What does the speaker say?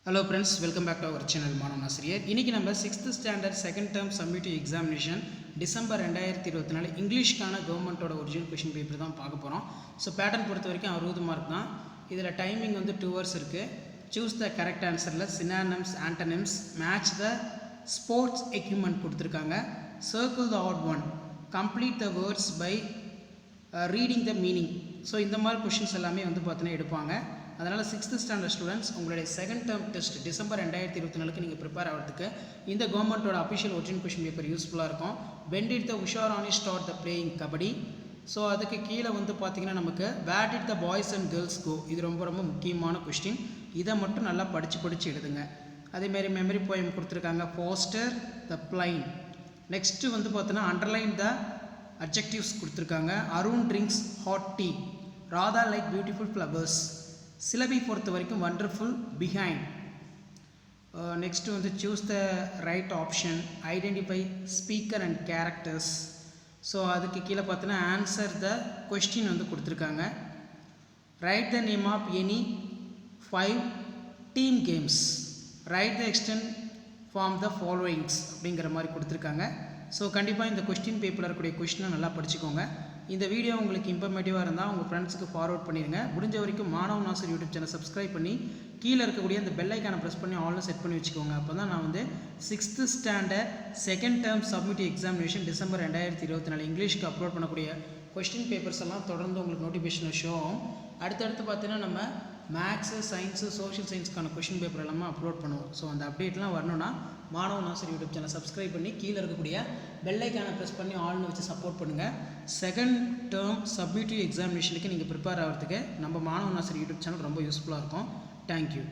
Hello friends, welcome back to our channel மாணவன் ஆசிரியர். இன்னைக்கு நம்ம 6th standard second term summative examination December 2024 இங்கிலீஷ்க்கான கவர்மெண்ட்டோட ஒரிஜினல் கொஷின் பேப்பர் தான் பார்க்க போகிறோம். ஸோ பேட்டர்ன் பொறுத்த வரைக்கும் 60 மார்க் தான். இதில் டைமிங் வந்து 2 hours இருக்குது. சூஸ் த கரெக்ட் ஆன்சரில் synonyms antonyms match the sports equipment கொடுத்துருக்காங்க. Circle the odd one, complete the words by reading the meaning. So இந்த மாதிரி கொஷின்ஸ் எல்லாமே வந்து பார்த்தீங்கன்னா எடுப்பாங்க. அதனால் 6th ஸ்டாண்டர்ட் ஸ்டூடெண்ட்ஸ் உங்களுடைய செகண்ட் டேர்ம் டெஸ்ட் டிசம்பர் 2024 நீங்கள் ப்ரிப்பேர் ஆகிறதுக்கு இந்த கவர்மெண்ட்டோட அஃபிஷியல் ஒரிஜினல் கொஷின் பேப்பர் யூஸ்ஃபுல்லாக இருக்கும். When did the Usha Rani start the playing kabaddi. So அதுக்கு கீழே வந்து பார்த்திங்கன்னா நமக்கு where did the boys and girls go, இது ரொம்ப ரொம்ப முக்கியமான கொஸ்டின். இதை மட்டும் நல்லா படித்து எழுதுங்க. அதேமாரி மெமரி போயம் கொடுத்துருக்காங்க, போஸ்டர் த பிளைன். நெக்ஸ்ட்டு வந்து பார்த்தோன்னா அண்டர்லைன் த அட்ஜெக்டிவ்ஸ் கொடுத்துருக்காங்க. Arun drinks hot tea, Radha like beautiful flowers. சிலபி பொறுத்த வரைக்கும் வண்டர்ஃபுல், பிஹைண்ட். நெக்ஸ்ட்டு வந்து choose the right option, identify speaker and characters. So அதுக்கு கீழே பார்த்தோன்னா ஆன்சர் த கொஸ்டின் வந்து கொடுத்துருக்காங்க. Write the name of any 5 team games, write the extent form the followings அப்படிங்கிற மாதிரி கொடுத்துருக்காங்க. ஸோ கண்டிப்பாக இந்த கொஸ்டின் பேப்பரில் இருக்கக்கூடிய கொஸ்டினை நல்லா படிச்சுக்கோங்க. இந்த வீடியோ உங்களுக்கு இன்ஃபர்மேட்டிவாக இருந்தால் உங்கள் ஃப்ரெண்ட்ஸுக்கு ஃபார்வர்ட் பண்ணிடுங்க. முடிஞ்ச வரைக்கும் மாணவன் ஆசிரியர் யூடியூப் சேனல் சப்ஸ்கிரைப் பண்ணி கீழே இருக்கக்கூடிய அந்த பெல் ஐக்கானை ப்ரெஸ் பண்ணி ஆல்னு செட் பண்ணி வச்சுக்கோங்க. அப்போ தான் நான் வந்து 6th standard second term summative examination December 2024 இங்கிலீஷ்க்கு அப்லோட் பண்ணக்கூடிய கொஸ்டின் பேப்பர்ஸ் எல்லாம் தொடர்ந்து உங்களுக்கு நோட்டிஃபிகேஷன் ஷோ ஆகும். அடுத்தடுத்து பார்த்தீங்கன்னா நம்ம மேக்ஸு, சயின்ஸு, சோஷியல் சயின்ஸ்க்கான கொஷின் பேப்பர் எல்லாமே அப்லோட் பண்ணுவோம். ஸோ அந்த அப்டேட்லாம் வரணும்னா மாணவன் ஆசிரியர் யூடியூப் சேனல் சப்ஸ்கிரைப் பண்ணி கீழே இருக்கக்கூடிய பெல் ஐக்கானை ப்ரெஸ் பண்ணி ஆல்னு வச்சு சப்போர்ட் பண்ணுங்கள். செகண்ட் டேர்ம் சப்மிட்டிவ் எக்ஸாமினேஷனுக்கு நீங்கள் ப்ரிப்பேர் ஆகிறதுக்கு நம்ம மாணவன் ஆசிரியர் யூடியூப் சேனல் ரொம்ப யூஸ்ஃபுல்லாக இருக்கும். தேங்க்யூ.